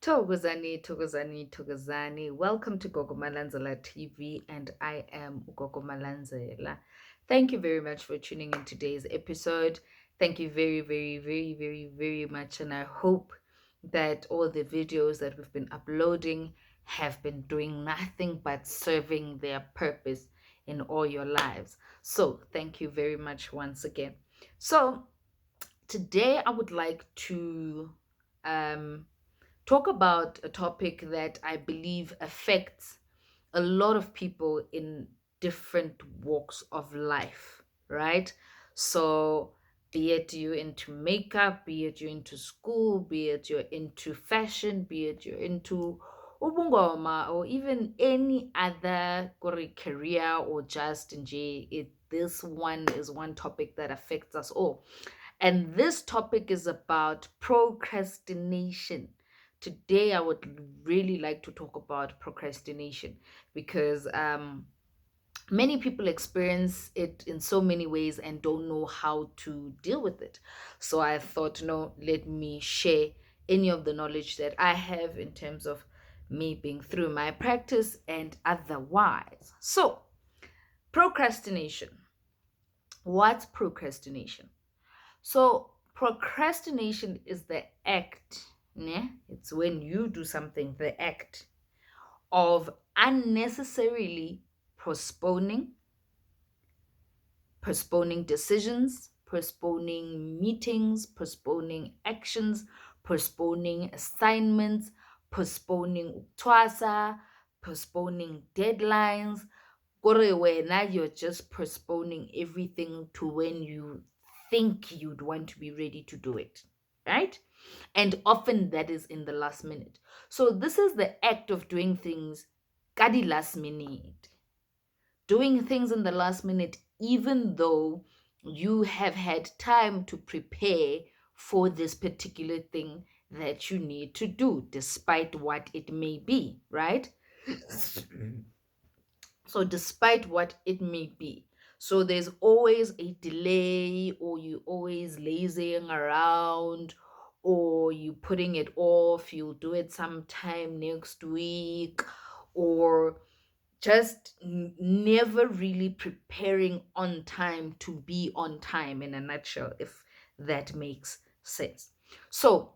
Thokozani. Welcome to Gogo Malandzela TV, and I am Gogo Malandzela. Thank you very much for tuning in today's episode. Thank you very, very, very, very, very much, and I hope that all the videos that we've been uploading have been doing nothing but serving their purpose in all your lives. So, thank you very much once again. So, today I would like to talk about a topic that I believe affects a lot of people in different walks of life, right? So, be it you into makeup, be it you into school, be it you're into fashion, be it you're into ubungoma, or even any other career or just in this one is one topic that affects us all. And this topic is about procrastination. Today, I would really like to talk about procrastination because many people experience it in so many ways and don't know how to deal with it. So I thought, no, let me share any of the knowledge that I have in terms of me being through my practice and otherwise. So, procrastination. What's procrastination? So procrastination is the act, né? It's when you do something, the act of unnecessarily postponing decisions, postponing meetings, postponing actions, postponing assignments, postponing uktwasa, postponing deadlines. Now you're just postponing everything to when you think you'd want to be ready to do it, right? And often that is in the last minute. So this is the act of doing things kadi last minute. Doing things in the last minute, even though you have had time to prepare for this particular thing that you need to do, despite what it may be, right? So, despite what it may be, so there's always a delay, or you always lazying around, or you putting it off, you'll do it sometime next week, or just never really preparing on time to be on time, in a nutshell, if that makes sense. So,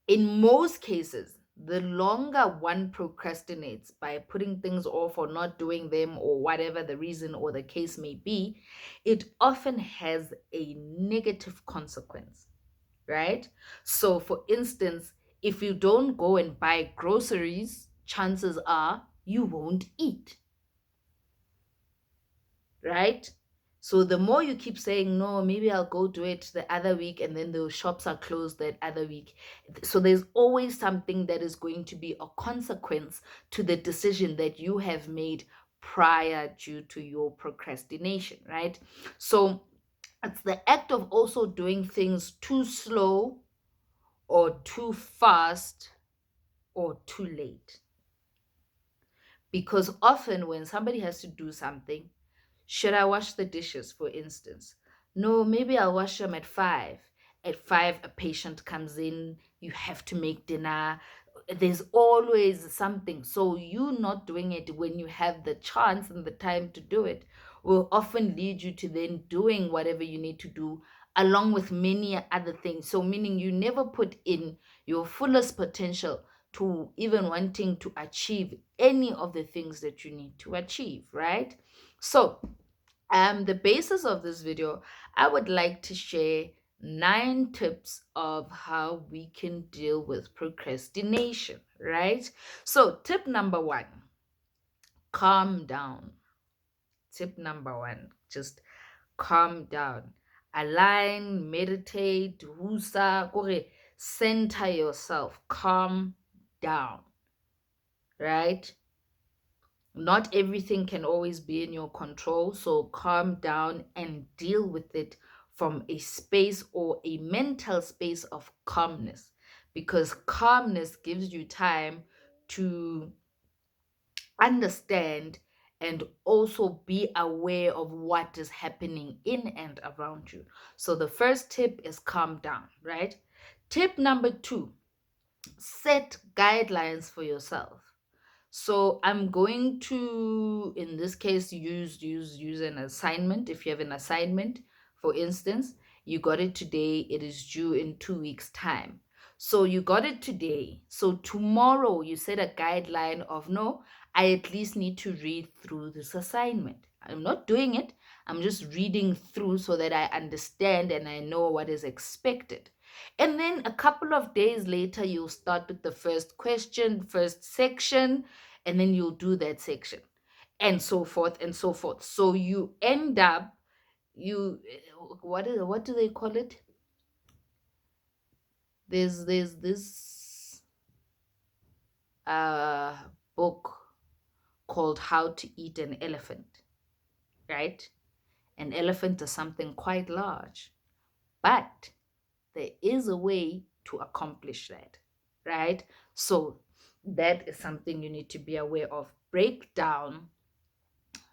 in most cases, the longer one procrastinates by putting things off or not doing them or whatever the reason or the case may be, it often has a negative consequence, right? So, for instance, if you don't go and buy groceries, chances are you won't eat, right? So the more you keep saying, no, maybe I'll go do it the other week, and then the shops are closed that other week. So there's always something that is going to be a consequence to the decision that you have made prior due to your procrastination, right? So it's the act of also doing things too slow or too fast or too late. Because often when somebody has to do something, should I wash the dishes, for instance? No, maybe I'll wash them at 5. At 5, a patient comes in, you have to make dinner. There's always something. So, you not doing it when you have the chance and the time to do it will often lead you to then doing whatever you need to do along with many other things. So, meaning you never put in your fullest potential to even wanting to achieve any of the things that you need to achieve, right? So, the basis of this video, I would like to share 9 tips of how we can deal with procrastination, right? So, tip number 1, calm down. Tip number 1, just calm down. Align, meditate, husa, center yourself, calm down, right? Not everything can always be in your control, so calm down and deal with it from a space or a mental space of calmness, because calmness gives you time to understand and also be aware of what is happening in and around you. So the first tip is calm down, right? Tip number 2, Set guidelines for yourself. So I'm going to, in this case, use an assignment. If you have an assignment, for instance, you got it today, it is due in 2 weeks' time. So you got it today. So tomorrow you set a guideline of, no, I at least need to read through this assignment. I'm not doing it. I'm just reading through so that I understand and I know what is expected. And then a couple of days later, you'll start with the first question, first section, and then you'll do that section, and so forth and so forth. So you end up, you, what do they call it? There's this uh book called How to Eat an Elephant, right? An elephant is something quite large, but there is a way to accomplish that, right? So that is something you need to be aware of. Break down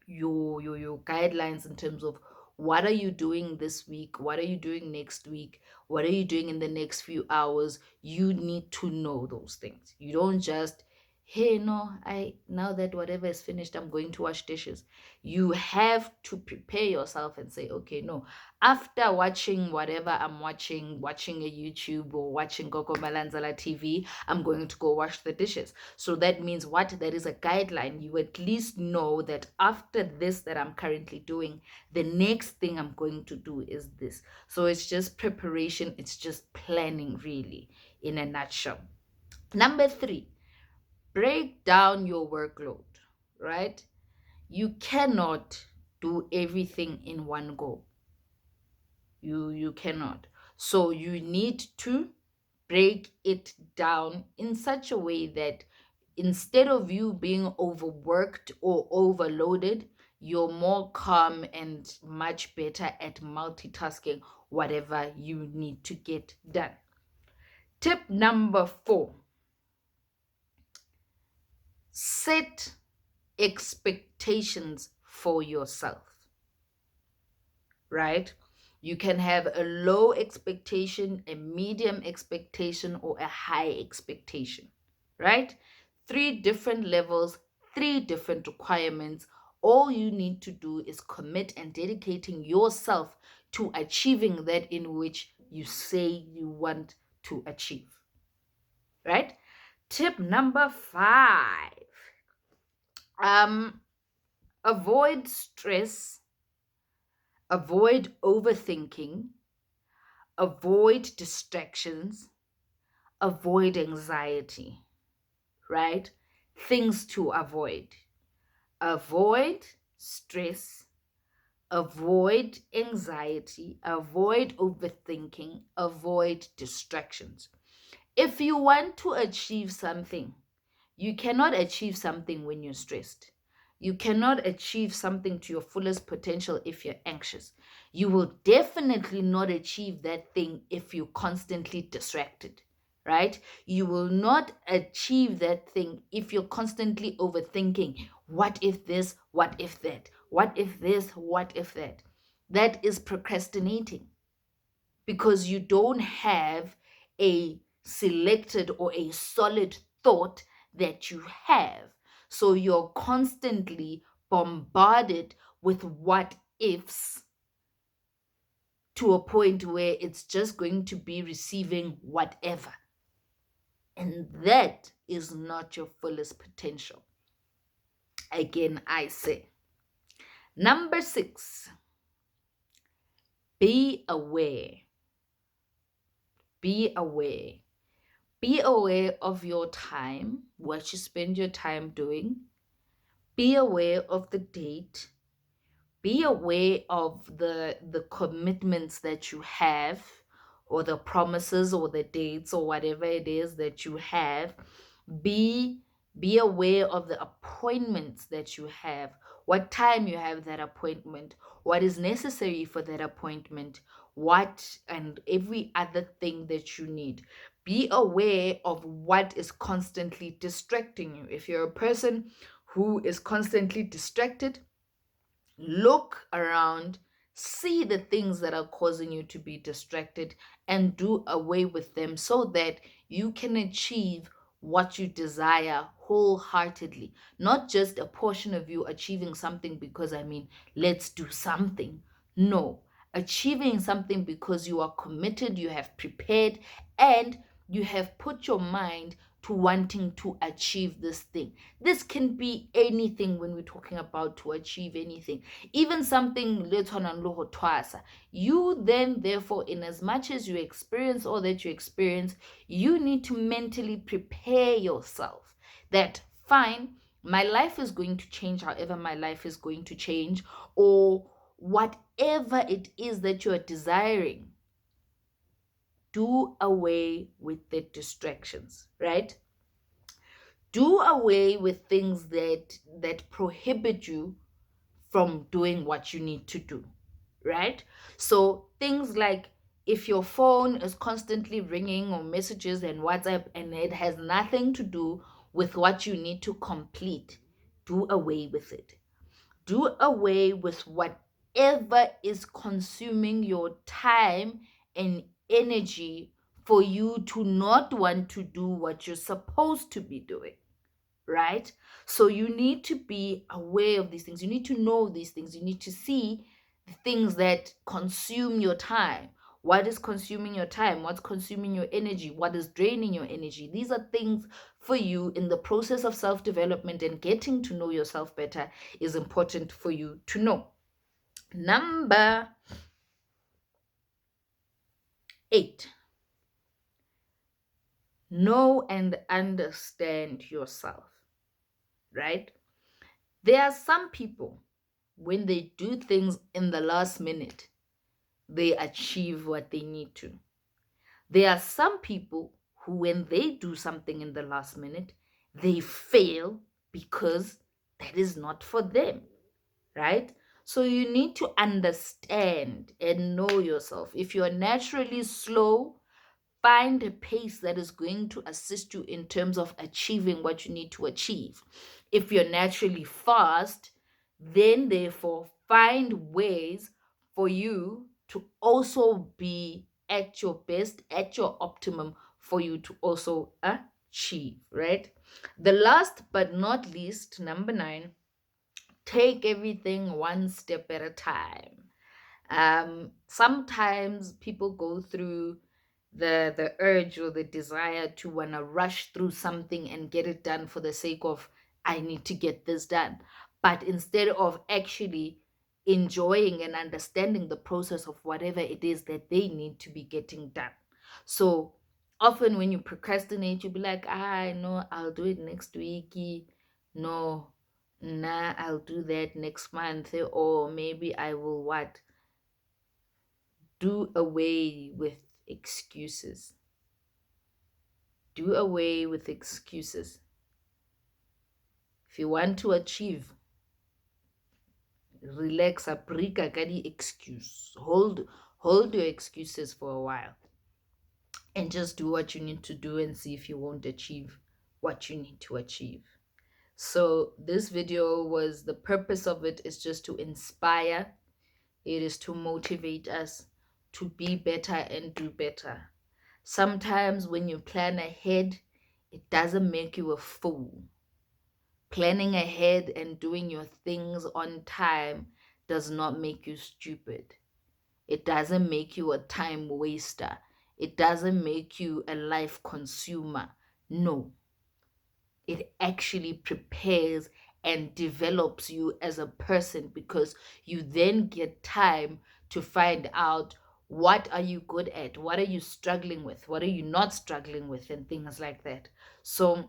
your guidelines in terms of what are you doing this week, what are you doing next week, what are you doing in the next few hours. You need to know those things. You don't just, hey, no, I, now that whatever is finished, I'm going to wash dishes. You have to prepare yourself and say, okay, no, after watching whatever I'm watching a YouTube or watching Gogo Malandzela TV, I'm going to go wash the dishes. So that means what? There is a guideline. You at least know that after this that I'm currently doing, the next thing I'm going to do is this. So it's just preparation. It's just planning, really, in a nutshell. Number 3, break down your workload, right? You cannot do everything in one go. You cannot. So you need to break it down in such a way that instead of you being overworked or overloaded, you're more calm and much better at multitasking whatever you need to get done. Tip number 4, set expectations for yourself, right? You can have a low expectation, a medium expectation, or a high expectation, right? 3 different levels, 3 different requirements. All you need to do is commit and dedicating yourself to achieving that in which you say you want to achieve, right? Tip number 5, avoid stress, avoid overthinking, avoid distractions, avoid anxiety, right? Things to avoid. Avoid stress, avoid anxiety, avoid overthinking, avoid distractions. If you want to achieve something, you cannot achieve something when you're stressed. You cannot achieve something to your fullest potential if you're anxious. You will definitely not achieve that thing if you're constantly distracted, right? You will not achieve that thing if you're constantly overthinking. What if this? What if that? What if this? What if that? That is procrastinating because you don't have a selected or a solid thought that you have. So you're constantly bombarded with what ifs to a point where it's just going to be receiving whatever. And that is not your fullest potential. Again, I say. Number 6, be aware. Be aware. Be aware of your time, what you spend your time doing. Be aware of the date. Be aware of the commitments that you have, or the promises or the dates or whatever it is that you have. Be be aware of the appointments that you have, what time you have that appointment, what is necessary for that appointment, what and every other thing that you need. Be aware of what is constantly distracting you. If you're a person who is constantly distracted, look around, see the things that are causing you to be distracted, and do away with them so that you can achieve what you desire wholeheartedly. Not just a portion of you achieving something because, let's do something. No, achieving something because you are committed, you have prepared, and you have put your mind to wanting to achieve this thing. This can be anything when we're talking about to achieve anything, even something little and loho twasa. You then, therefore, in as much as you experience all that you experience, you need to mentally prepare yourself that fine, my life is going to change however my life is going to change, or whatever it is that you are desiring. Do away with the distractions, right? Do away with things that prohibit you from doing what you need to do, right? So things like, if your phone is constantly ringing or messages and WhatsApp and it has nothing to do with what you need to complete, do away with it. Do away with whatever is consuming your time and energy for you to not want to do what you're supposed to be doing, right? So you need to be aware of these things. You need to know these things. You need to see the things that consume your time. What is consuming your time? What's consuming your energy? What is draining your energy? These are things for you in the process of self-development, and getting to know yourself better is important for you to know. Number 8, know and understand yourself, right? There are some people, when they do things in the last minute, they achieve what they need to. There are some people who, when they do something in the last minute, they fail because that is not for them, right? So you need to understand and know yourself. If you're naturally slow, find a pace that is going to assist you in terms of achieving what you need to achieve. If you're naturally fast, then therefore find ways for you to also be at your best, at your optimum, for you to also achieve, right? The last but not least, number 9, take everything one step at a time. Sometimes people go through the urge or the desire to want to rush through something and get it done for the sake of, I need to get this done. But instead of actually enjoying and understanding the process of whatever it is that they need to be getting done. So often when you procrastinate, you'll be like, no, I'll do it next week. No, nah, I'll do that next month. Or maybe I will what? Do away with excuses. Do away with excuses. If you want to achieve, relax, aprika kadi excuse. Hold your excuses for a while and just do what you need to do and see if you won't achieve what you need to achieve. So this video was, the purpose of it is just to inspire. It is to motivate us to be better and do better. Sometimes when you plan ahead, it doesn't make you a fool. Planning ahead and doing your things on time does not make you stupid. It doesn't make you a time waster. It doesn't make you a life consumer. No. It actually prepares and develops you as a person, because you then get time to find out, what are you good at, what are you struggling with, what are you not struggling with, and things like that. So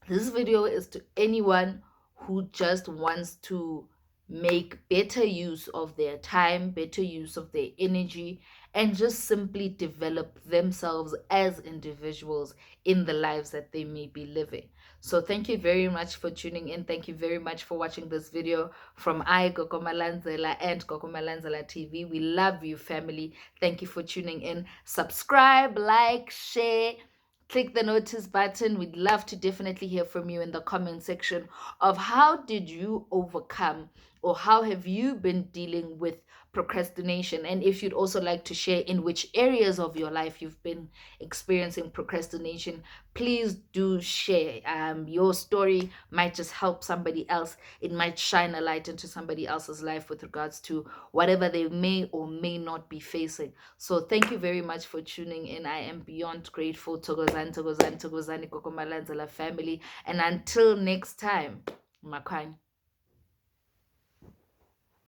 this video is to anyone who just wants to make better use of their time, better use of their energy, and just simply develop themselves as individuals in the lives that they may be living. So thank you very much for tuning in. Thank you very much for watching this video from Gogo Malandzela and Gogo Malandzela TV. We love you, family. Thank you for tuning in. Subscribe, like, share, click the notice button. We'd love to definitely hear from you in the comment section of how did you overcome, or how have you been dealing with procrastination. And if you'd also like to share in which areas of your life you've been experiencing procrastination, please do share. Your story might just help somebody else. It might shine a light into somebody else's life with regards to whatever they may or may not be facing. So thank you very much for tuning in. I am beyond grateful. Thokozani, Thokozani, Thokozani, Gogo Malandzela family. And until next time, Makwani.